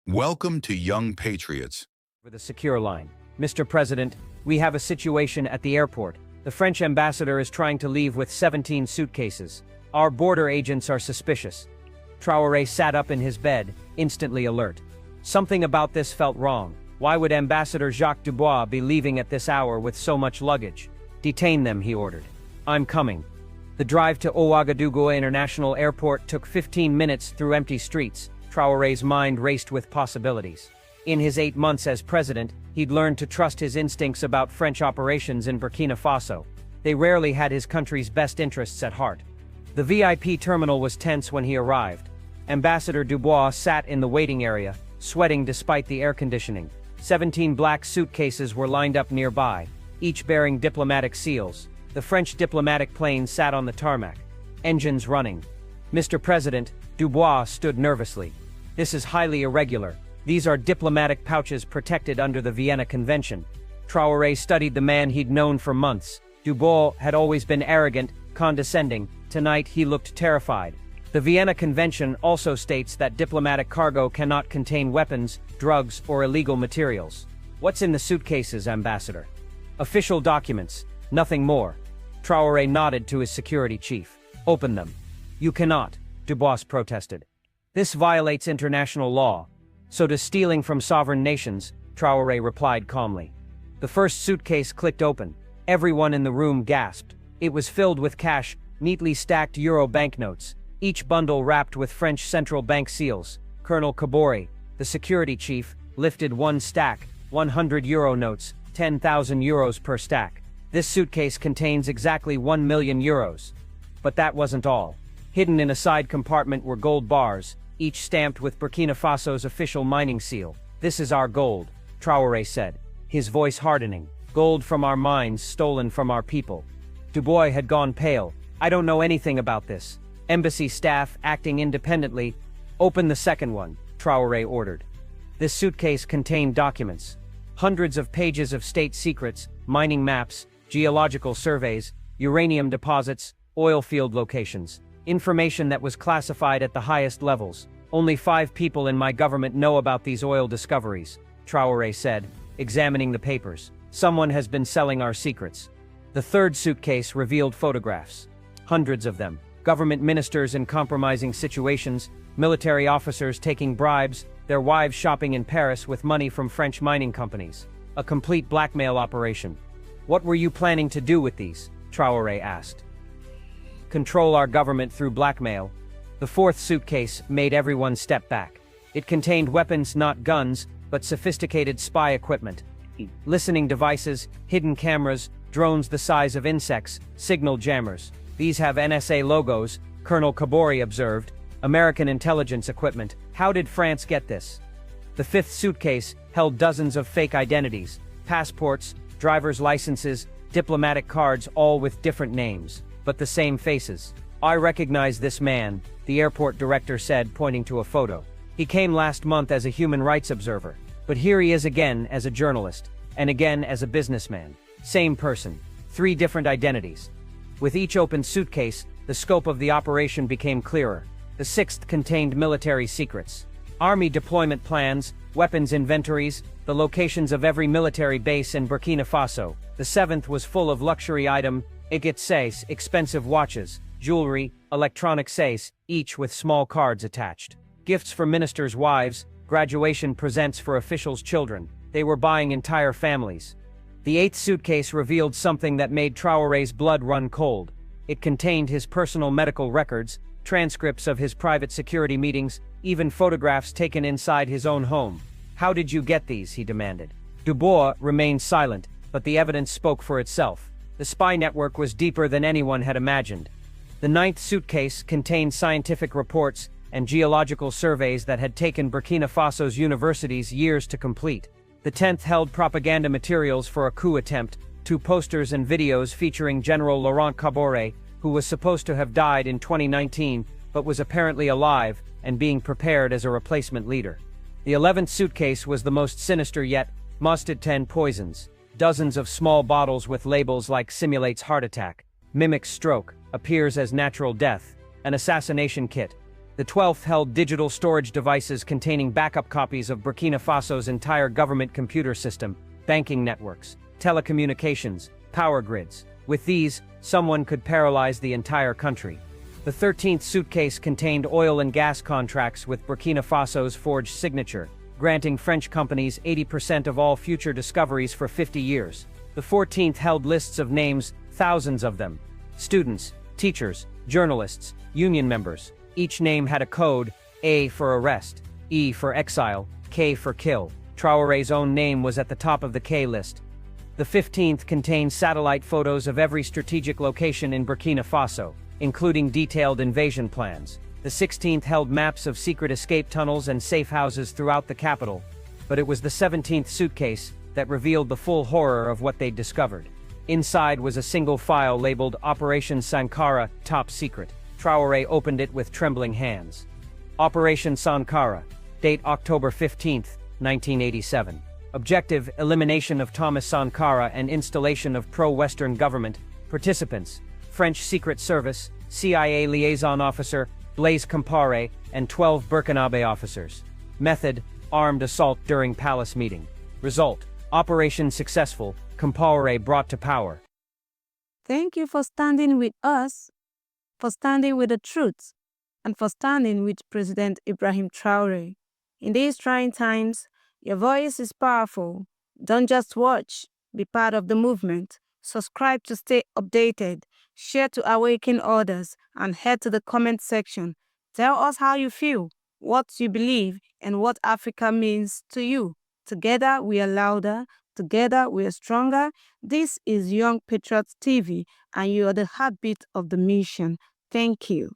Welcome to Young Patriots. For the secure line. Mr. President, we have a situation at the airport. The French ambassador is trying to leave with 17 suitcases. Our border agents are suspicious. Traoré sat up in his bed, instantly alert. Something about this felt wrong. Why would Ambassador Jacques Dubois be leaving at this hour with so much luggage? Detain them, he ordered. I'm coming. The drive to Ouagadougou International Airport took 15 minutes through empty streets. Traoré's mind raced with possibilities. In his 8 months as president, he'd learned to trust his instincts about French operations in Burkina Faso. They rarely had his country's best interests at heart. The VIP terminal was tense when he arrived. Ambassador Dubois sat in the waiting area, sweating despite the air conditioning. 17 black suitcases were lined up nearby, each bearing diplomatic seals. The French diplomatic plane sat on the tarmac, engines running. Mr. President, Dubois stood nervously. This is highly irregular. These are diplomatic pouches protected under the Vienna Convention. Traoré studied the man he'd known for months. Dubois had always been arrogant, condescending. Tonight he looked terrified. The Vienna Convention also states that diplomatic cargo cannot contain weapons, drugs, or illegal materials. What's in the suitcases, Ambassador? Official documents, nothing more. Traoré nodded to his security chief. Open them. You cannot, Dubois protested. This violates international law. So does stealing from sovereign nations, Traoré replied calmly. The first suitcase clicked open. Everyone in the room gasped. It was filled with cash, neatly stacked euro banknotes, each bundle wrapped with French central bank seals. Colonel Kabori, the security chief, lifted one stack, 100 euro notes, 10,000 euros per stack. This suitcase contains exactly 1 million euros. But that wasn't all. Hidden in a side compartment were gold bars, each stamped with Burkina Faso's official mining seal. This is our gold, Traoré said, his voice hardening. Gold from our mines stolen from our people. Dubois had gone pale. I don't know anything about this. Embassy staff, acting independently. Open the second one, Traoré ordered. This suitcase contained documents. Hundreds of pages of state secrets, mining maps, geological surveys, uranium deposits, oil field locations. Information that was classified at the highest levels. Only 5 people in my government know about these oil discoveries, Traoré said, examining the papers. Someone has been selling our secrets. The third suitcase revealed photographs. Hundreds of them. Government ministers in compromising situations, military officers taking bribes, their wives shopping in Paris with money from French mining companies. A complete blackmail operation. What were you planning to do with these? Traoré asked. Control our government through blackmail. The fourth suitcase made everyone step back. It contained weapons, not guns, but sophisticated spy equipment. Listening devices, hidden cameras, drones the size of insects, signal jammers. These have NSA logos, Colonel Kabori observed. American intelligence equipment. How did France get this? The fifth suitcase held dozens of fake identities, passports, driver's licenses, diplomatic cards, all with different names, but the same faces. I recognize this man, the airport director said, pointing to a photo. He came last month as a human rights observer, but here he is again as a journalist, and again as a businessman. Same person, 3 different identities. With each open suitcase, the scope of the operation became clearer. The sixth contained military secrets. Army deployment plans, weapons inventories, the locations of every military base in Burkina Faso. The seventh was full of luxury item, expensive watches, jewelry, electronic sets, each with small cards attached. Gifts for ministers' wives, graduation presents for officials' children. They were buying entire families. The eighth suitcase revealed something that made Traoré's blood run cold. It contained his personal medical records, transcripts of his private security meetings, even photographs taken inside his own home. How did you get these? He demanded. Dubois remained silent, but the evidence spoke for itself. The spy network was deeper than anyone had imagined. The ninth suitcase contained scientific reports and geological surveys that had taken Burkina Faso's universities years to complete. The 10th held propaganda materials for a coup attempt, 2 posters and videos featuring General Laurent Kabore, who was supposed to have died in 2019, but was apparently alive and being prepared as a replacement leader. The 11th suitcase was the most sinister yet, mustard 10 poisons. Dozens of small bottles with labels like simulates heart attack, mimics stroke, appears as natural death, an assassination kit. The 12th held digital storage devices containing backup copies of Burkina Faso's entire government computer system, banking networks, telecommunications, power grids. With these, someone could paralyze the entire country. The 13th suitcase contained oil and gas contracts with Burkina Faso's forged signature, granting French companies 80% of all future discoveries for 50 years. The 14th held lists of names, thousands of them. Students, teachers, journalists, union members. Each name had a code, A for arrest, E for exile, K for kill. Traoré's own name was at the top of the K list. The 15th contained satellite photos of every strategic location in Burkina Faso, including detailed invasion plans. The 16th held maps of secret escape tunnels and safe houses throughout the capital. But it was the 17th suitcase that revealed the full horror of what they'd discovered. Inside was a single file labeled Operation Sankara, Top Secret. Traoré opened it with trembling hands. Operation Sankara, date October 15, 1987. Objective: elimination of Thomas Sankara and installation of pro-Western government. Participants: French Secret Service, CIA liaison officer Blaise Compaoré, and 12 Burkinabe officers. Method: armed assault during palace meeting. Result: operation successful, Compaoré brought to power. Thank you for standing with us, for standing with the truth, and for standing with President Ibrahim Traoré. In these trying times, your voice is powerful. Don't just watch, be part of the movement. Subscribe to stay updated, share to awaken others, and head to the comment section. Tell us how you feel, what you believe, and what Africa means to you. Together we are louder, together we are stronger. This is Young Patriots TV, and you are the heartbeat of the mission. Thank you.